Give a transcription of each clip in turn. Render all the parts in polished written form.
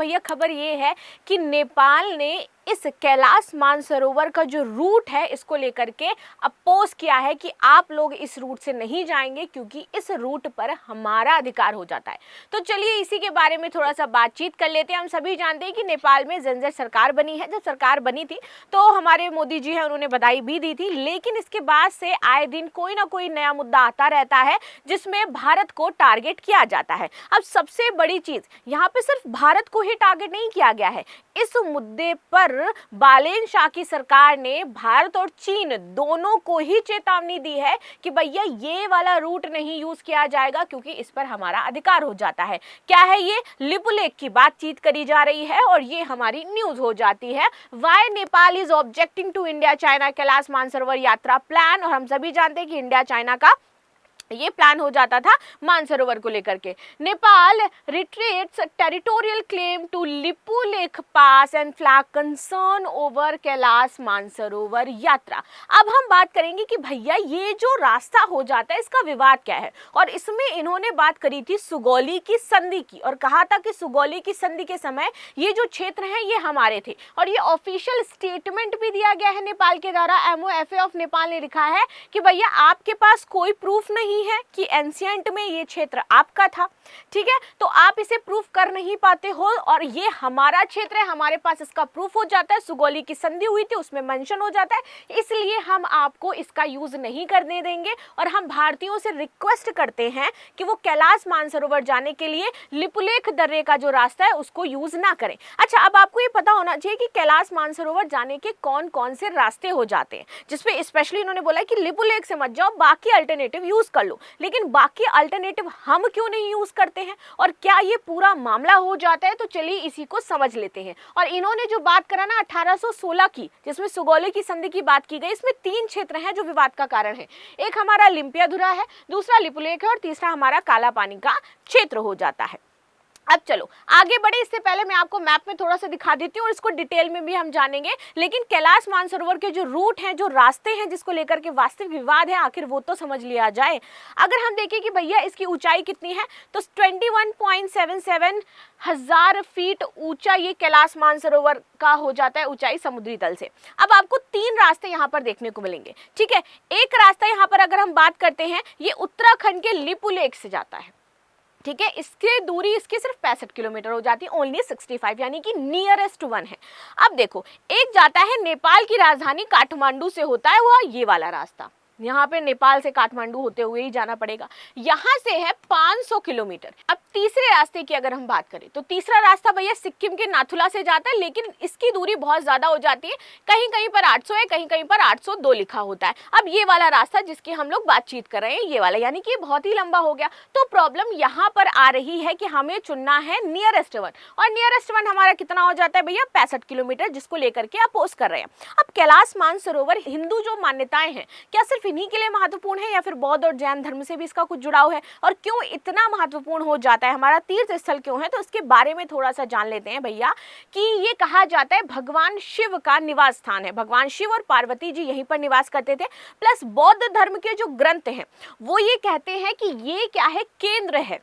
भैया खबर ये है कि नेपाल ने इस कैलाश मानसरोवर का जो रूट है इसको लेकर के अपोज किया है कि आप लोग इस रूट से नहीं जाएंगे क्योंकि इस रूट पर हमारा अधिकार हो जाता है। तो चलिए इसी के बारे में थोड़ा सा बातचीत कर लेते हैं। हम सभी जानते हैं कि नेपाल में झंझट सरकार बनी है। जब सरकार बनी थी तो हमारे मोदी जी हैं उन्होंने बधाई भी दी थी, लेकिन इसके बाद से आए दिन कोई ना कोई नया मुद्दा आता रहता है जिसमें भारत को टारगेट किया जाता है। अब सबसे बड़ी चीज यहाँ पे सिर्फ भारत को ही टारगेट नहीं किया गया है, इस मुद्दे पर बालेन शाह की सरकार ने भारत और चीन दोनों को ही चेतावनी दी है कि भैया ये वाला रूट नहीं यूज किया जाएगा क्योंकि इस पर हमारा अधिकार हो जाता है। क्या है ये? लिपुलेख की बातचीत करी जा रही है और ये हमारी न्यूज हो जाती है। Why Nepal is objecting to India China Kailash Mansarovar Yatra plan. और हम सभी जानते हैं कि इंडिया चाइना का ये प्लान हो जाता था मानसरोवर को लेकर के। Nepal retreats territorial claim to Lipulekh pass and flag concern over Kailash Mansarovar Yatra. अब हम बात करेंगे कि भैया ये जो रास्ता हो जाता है इसका विवाद क्या है, और इसमें इन्होंने बात करी थी सुगौली की संधि की और कहा था कि सुगौली की संधि के समय ये जो क्षेत्र हैं ये हमारे थे, और ये ऑफिशियल स्टेटमेंट भी दिया गया है नेपाल के द्वारा। MOFA ऑफ नेपाल ने लिखा है कि भैया आपके पास कोई प्रूफ नहीं है कि एंशिएंट में ये क्षेत्र आपका था, ठीक है, तो आप इसे प्रूफ कर नहीं पाते हो और ये हमारा क्षेत्र है, हमारे पास इसका प्रूफ हो जाता है, सुगौली की संधि हुई थी उसमें मेंशन हो जाता है, इसलिए हम आपको इसका यूज नहीं करने देंगे और हम भारतीयों से रिक्वेस्ट करते हैं कि वो कैलाश मानसरोवर जाने के लिए लिपुलेख दर्रे का जो रास्ता है उसको यूज ना करें। अच्छा, अब आपको ये पता होना चाहिए कि कैलाश मानसरोवर जाने के कौन कौन से रास्ते हो जाते हैं, जिसपे स्पेशली इन्होंने बोला कि लिपुलेख से मत जाओ, बाकी अल्टरनेटिव यूज कर लो। लेकिन बाकी अल्टरनेटिव हम क्यों नहीं यूज करते हैं और क्या ये पूरा मामला हो जाता है? तो चलिए इसी को समझ लेते हैं। और इन्होंने जो बात करा ना 1816 की, जिसमें सुगौली की संधि की बात की गई, इसमें 3 क्षेत्र हैं जो विवाद का कारण है। एक हमारा लिम्पियाधुरा है, दूसरा लिपुलेख है और तीसरा हमारा काला पानी का क्षेत्र हो जाता है। अब चलो आगे बढ़े, इससे पहले मैं आपको मैप में थोड़ा सा दिखा देती हूँ और इसको डिटेल में भी हम जानेंगे। लेकिन कैलाश मानसरोवर के जो रूट हैं, जो रास्ते हैं जिसको लेकर के वास्तविक विवाद है, आखिर वो तो समझ लिया जाए। अगर हम देखें कि भैया इसकी ऊंचाई कितनी है तो 21.77 हजार फीट ऊंचा ये कैलाश मानसरोवर का हो जाता है ऊंचाई समुद्री तल से। अब आपको 3 रास्ते यहाँ पर देखने को मिलेंगे, ठीक है। एक रास्ता यहाँ पर अगर हम बात करते हैं ये उत्तराखंड के लिपुलेख से जाता है, ठीक है, इसकी दूरी इसकी सिर्फ 65 किलोमीटर हो जाती है, ओनली 65, यानी कि नियरेस्ट वन है। अब देखो एक जाता है नेपाल की राजधानी काठमांडू से होता है वो ये वाला रास्ता, यहाँ पे नेपाल से काठमांडू होते हुए ही जाना पड़ेगा, यहाँ से है 500 किलोमीटर। अब तीसरे रास्ते की अगर हम बात करें तो तीसरा रास्ता भैया सिक्किम के नाथुला से जाता है, लेकिन इसकी दूरी बहुत ज्यादा हो जाती है, कहीं कहीं पर 800 है, कहीं कहीं पर 802 लिखा होता है। अब ये वाला रास्ता जिसकी हम लोग बातचीत कर रहे हैं ये वाला, यानी कि बहुत ही लंबा हो गया। तो प्रॉब्लम यहाँ पर आ रही है कि हमें चुनना है नियरेस्ट वन, और नियरेस्ट वन हमारा कितना हो जाता है भैया 65 किलोमीटर, जिसको लेकर के अपोज कर रहे हैं। अब कैलाश मानसरोवर हिंदू जो मान्यताएं हैं क्या सिर्फ इन्हीं के लिए महत्वपूर्ण है या फिर बौद्ध और जैन धर्म से भी इसका कुछ जुड़ाव है, और क्यों इतना महत्वपूर्ण हो जाता है, हमारा तीर्थ स्थल क्यों है, तो इसके बारे में थोड़ा सा जान लेते हैं भैया। कि ये कहा जाता है भगवान शिव का निवास स्थान है, भगवान शिव और पार्वती जी यहीं पर निवास करते थे। प्लस बौद्ध धर्म के जो ग्रंथ हैं वो ये कहते हैं कि ये क्या है, केंद्र है,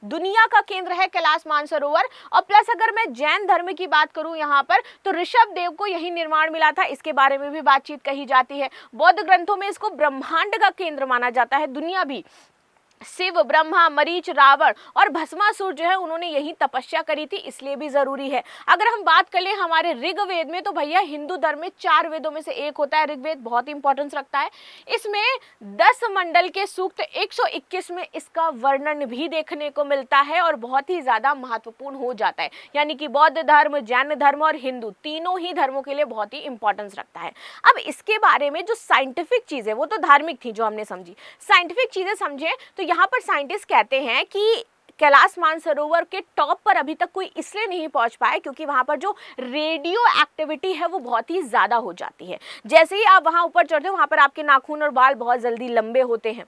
दुनिया का केंद्र है कैलाश मानसरोवर। और प्लस अगर मैं जैन धर्म की बात करूं यहाँ पर तो ऋषभ देव को यही निर्माण मिला था, इसके बारे में भी बातचीत कही जाती है। बौद्ध ग्रंथों में इसको ब्रह्मांड का केंद्र माना जाता है, दुनिया भी। शिव, ब्रह्मा, मरीच, रावण और भस्मासुर जो है उन्होंने यही तपस्या करी थी, इसलिए भी जरूरी है। अगर हम बात कर ले हमारे ऋग्वेद में तो भैया हिंदू धर्म में 4 वेदों में से एक होता है ऋग्वेद, बहुत इंपॉर्टेंस रखता है। इसमें 10 मंडल के सूक्त 121 में इसका वर्णन भी देखने को मिलता है और बहुत ही ज्यादा महत्वपूर्ण हो जाता है, यानी कि बौद्ध धर्म, जैन धर्म और हिंदू तीनों ही धर्मों के लिए बहुत ही इंपॉर्टेंस रखता है। अब इसके बारे में जो साइंटिफिक चीज है वो तो धार्मिक थी जो हमने समझी, साइंटिफिक चीजें समझे तो यहाँ पर साइंटिस्ट कहते हैं कि कैलाश मानसरोवर के टॉप पर अभी तक कोई इसलिए नहीं पहुंच पाया क्योंकि वहां पर जो रेडियो एक्टिविटी है वो बहुत ही ज्यादा हो जाती है। जैसे ही आप वहां ऊपर चढ़ते हो वहां पर आपके नाखून और बाल बहुत जल्दी लंबे होते हैं,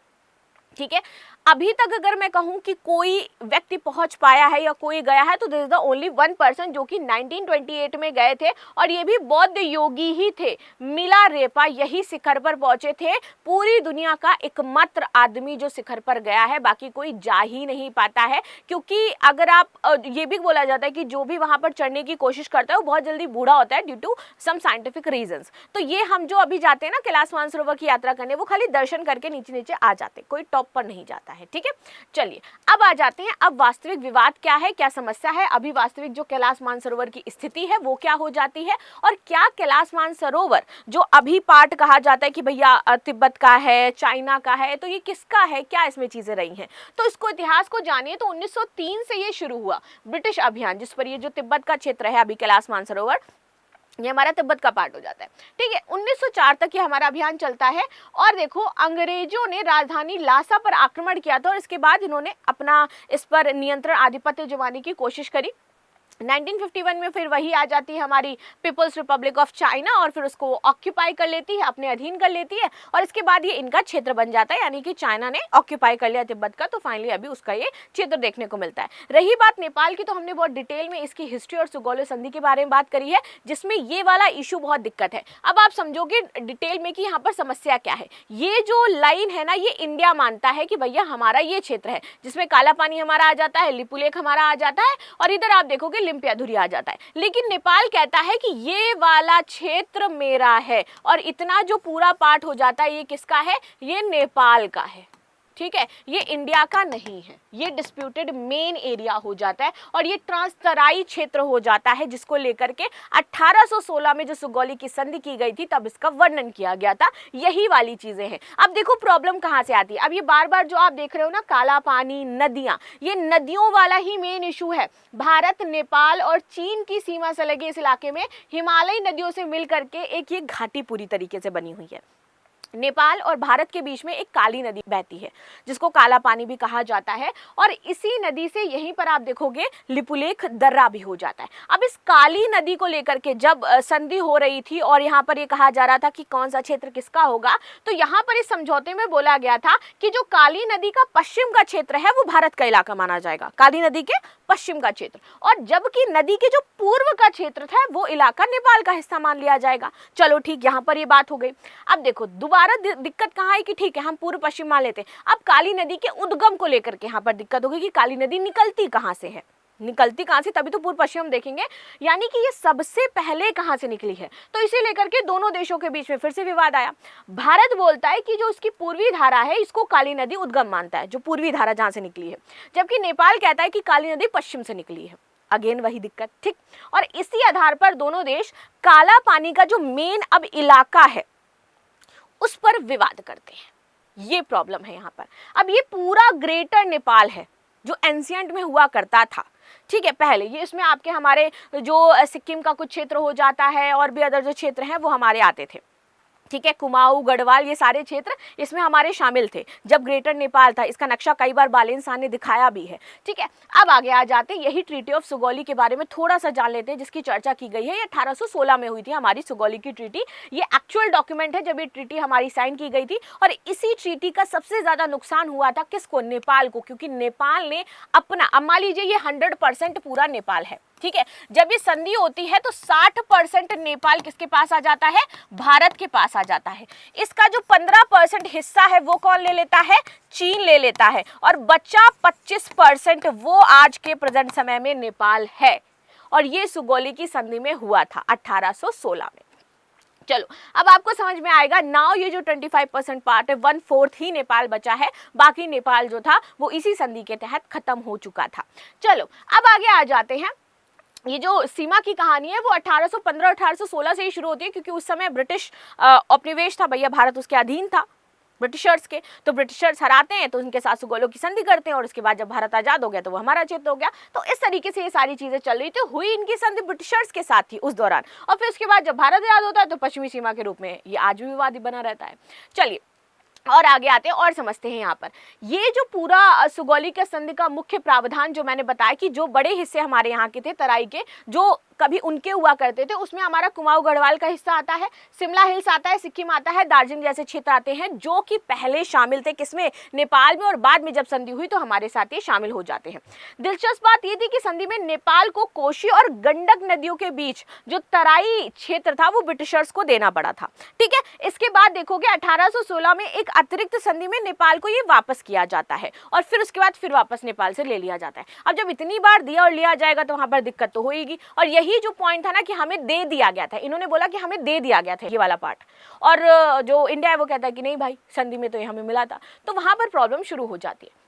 ठीक है। अभी तक अगर मैं कहूँ कि कोई व्यक्ति पहुंच पाया है या कोई गया है तो this is the only one person जो कि 1928 में गए थे, और ये भी बौद्ध योगी ही थे। मिलारेपा यही शिखर पर पहुंचे थे, पूरी दुनिया का एकमात्र आदमी जो शिखर पर गया है, बाकी कोई जा ही नहीं पाता है। क्योंकि अगर आप ये भी बोला जाता है कि जो भी वहां पर चढ़ने की कोशिश करता है वो बहुत जल्दी बूढ़ा होता है due to some scientific reasons. तो ये हम जो अभी जाते हैं ना कैलाश मानसरोवर की यात्रा करने, वो खाली दर्शन करके नीचे नीचे आ जाते, कोई टॉप पर नहीं जाता है। ठीक है, चलिए अब आ जाते हैं, अब वास्तविक विवाद क्या है, क्या समस्या है, अभी वास्तविक जो कैलाश मानसरोवर की स्थिति है वो क्या हो जाती है, और क्या कैलाश मानसरोवर जो अभी पार्ट कहा जाता है कि भैया तिब्बत का है, चाइना का है, तो ये किसका है, क्या इसमें चीजें रही हैं। तो इसको इतिहास को जानिए तो 1903 से ये शुरू हुआ ब्रिटिश अभियान, जिस पर ये जो तिब्बत का क्षेत्र है अभी कैलाश मानसरोवर, ये हमारा तिब्बत का पार्ट हो जाता है। ठीक है, 1904 तक ये हमारा अभियान चलता है। और देखो अंग्रेजों ने राजधानी लासा पर आक्रमण किया था और इसके बाद इन्होंने अपना इस पर नियंत्रण आधिपत्य जमाने की कोशिश करी। 1951 में फिर वही आ जाती है हमारी पीपल्स रिपब्लिक ऑफ चाइना और फिर उसको ऑक्यूपाई कर लेती है, अपने अधीन कर लेती है, और इसके बाद ये इनका क्षेत्र बन जाता है, यानी कि चाइना ने ऑक्यूपाई कर लिया तिब्बत का, तो फाइनली अभी उसका ये क्षेत्र देखने को मिलता है। रही बात नेपाल की, तो हमने बहुत डिटेल में इसकी हिस्ट्री और सुगौली संधि के बारे में बात करी है, जिसमें ये वाला इशू बहुत दिक्कत है। अब आप समझोगे डिटेल में कि यहाँ पर समस्या क्या है। ये जो लाइन है ना, ये इंडिया मानता है कि भैया हमारा ये क्षेत्र है, जिसमें काला पानी हमारा आ जाता है, लिपुलेख हमारा आ जाता है, और इधर आप देखोगे लिम्पियाधुरी आ जाता है। लेकिन नेपाल कहता है कि ये वाला क्षेत्र मेरा है, और इतना जो पूरा पार्ट हो जाता है ये किसका है, ये नेपाल का है। ठीक है, ये इंडिया का नहीं है, ये डिस्प्यूटेड मेन एरिया हो जाता है, और ये ट्रांसतराई क्षेत्र हो जाता है, जिसको लेकर के 1816 में जो सुगौली की संधि की गई थी तब इसका वर्णन किया गया था। यही वाली चीजें हैं। अब देखो प्रॉब्लम कहाँ से आती है। अब ये बार बार जो आप देख रहे हो ना, काला पानी, नदियां, ये नदियों वाला ही मेन इशू है। भारत, नेपाल और चीन की सीमा से लगे इस इलाके में हिमालयी नदियों से मिल करके एक ये घाटी पूरी तरीके से बनी हुई है। नेपाल और भारत के बीच में एक काली नदी बहती है, जिसको काला पानी भी कहा जाता है, और इसी नदी से यहीं पर आप देखोगे लिपुलेख दर्रा भी हो जाता है। अब इस काली नदी को लेकर के जब संधि हो रही थी और यहाँ पर ये कहा जा रहा था कि कौन सा क्षेत्र किसका होगा, तो यहाँ पर इस समझौते में बोला गया था कि जो काली नदी का पश्चिम का क्षेत्र है वो भारत का इलाका माना जाएगा, काली नदी के पश्चिम का क्षेत्र, और जबकि नदी के जो पूर्व का क्षेत्र था वो इलाका नेपाल का हिस्सा मान लिया जाएगा। चलो ठीक, यहाँ पर ये बात हो गई। अब देखो दोबारा दिक्कत कहाँ है कि ठीक है हम पूर्व पश्चिम मान लेते हैं, अब काली नदी के उद्गम को लेकर के यहाँ पर दिक्कत होगी कि काली नदी निकलती कहाँ से है, निकलती कहाँ से, तभी तो पूर्व पश्चिम हम देखेंगे, यानी कि ये सबसे पहले कहाँ से निकली है। तो इसे लेकर के दोनों देशों के बीच में फिर से विवाद आया। भारत बोलता है कि जो उसकी पूर्वी धारा है इसको काली नदी उद्गम मानता है, जो पूर्वी धारा जहाँ से निकली है, जबकि नेपाल कहता है कि काली नदी पश्चिम से निकली है। अगेन वही दिक्कत। ठीक, और इसी आधार पर दोनों देश काला पानी का जो मेन अब इलाका है उस पर विवाद करते हैं। ये प्रॉब्लम है यहाँ पर। अब ये पूरा ग्रेटर नेपाल है जो एंशियंट में हुआ करता था। ठीक है, पहले ये इसमें आपके हमारे जो सिक्किम का कुछ क्षेत्र हो जाता है और भी अदर जो क्षेत्र हैं वो हमारे आते थे। ठीक है, कुमाऊं, गढ़वाल, ये सारे क्षेत्र इसमें हमारे शामिल थे जब ग्रेटर नेपाल था। इसका नक्शा कई बार बालेन शाह ने दिखाया भी है। ठीक है, अब आगे आ जाते हैं, यही ट्रीटी ऑफ सुगौली के बारे में थोड़ा सा जान लेते हैं, जिसकी चर्चा की गई है। ये 1816 में हुई थी हमारी सुगौली की ट्रीटी। ये एक्चुअल डॉक्यूमेंट है जब ये ट्रीटी हमारी साइन की गई थी, और इसी ट्रीटी का सबसे ज्यादा नुकसान हुआ था किसको, नेपाल को, क्योंकि नेपाल ने अपना, अब मान लीजिए ये 100% पूरा नेपाल है। ठीक है, जब ये संधि होती है तो 60% नेपाल किसके पास आ जाता है, भारत के पास आ जाता है। इसका जो 15% हिस्सा है वो कौन ले लेता है, चीन ले लेता है, और बचा 25% वो आज के प्रेजेंट समय में नेपाल है। और ये सुगौली की संधि में हुआ था 1816 में। चलो अब आपको समझ में आएगा। नाउ ये जो 25% पार्ट है, 1/4 ही नेपाल बचा है, बाकी नेपाल जो था वो इसी संधि के तहत खत्म हो चुका था। चलो अब आगे आ जाते हैं। ये जो सीमा की कहानी है वो 1815-1816 से ही शुरू होती है, क्योंकि उस समय ब्रिटिश उपनिवेश था भैया, भारत उसके अधीन था ब्रिटिशर्स के। तो ब्रिटिशर्स हराते हैं तो उनके साथ सुगौलों की संधि करते हैं, और उसके बाद जब भारत आजाद हो गया तो वो हमारा क्षेत्र हो गया। तो इस तरीके से ये सारी चीजें चल रही थी। हुई इनकी संधि ब्रिटिशर्स के साथ थी उस दौरान, और फिर उसके बाद जब भारत आजाद होता है तो पश्चिमी सीमा के रूप में ये आज भी विवाद बना रहता है। चलिए और आगे आते हैं और समझते हैं यहाँ पर ये जो पूरा सुगौली संधि का मुख्य प्रावधान जो मैंने बताया कि जो बड़े हिस्से हमारे यहाँ के थे तराई के, जो कभी उनके हुआ करते थे, उसमें हमारा कुमाऊं गढ़वाल का हिस्सा आता है, शिमला हिल्स आता है, सिक्किम आता है, दार्जिलिंग जैसे क्षेत्र आते हैं, जो कि पहले शामिल थे किसमें, नेपाल में, और बाद में जब संधि हुई तो हमारे साथ ये शामिल हो जाते हैं। दिलचस्प बात ये थी कि संधि में नेपाल को कोशी और गंडक नदियों के बीच जो तराई क्षेत्र था वो ब्रिटिशर्स को देना पड़ा था। ठीक है, इसके बाद देखोगे 1816 में एक अतिरिक्त संधि में नेपाल को ये वापस किया जाता है और फिर उसके बाद फिर वापस नेपाल से ले लिया जाता है। अब जब इतनी बार दिया और लिया जाएगा तो वहां पर दिक्कत तो होगी, और यही जो पॉइंट था ना कि हमें दे दिया गया था, इन्होंने बोला कि हमें दे दिया गया था ये वाला पार्ट, और जो इंडिया है वो कहता है कि नहीं भाई संधि में तो ये हमें मिला था, तो वहां पर प्रॉब्लम शुरू हो जाती है।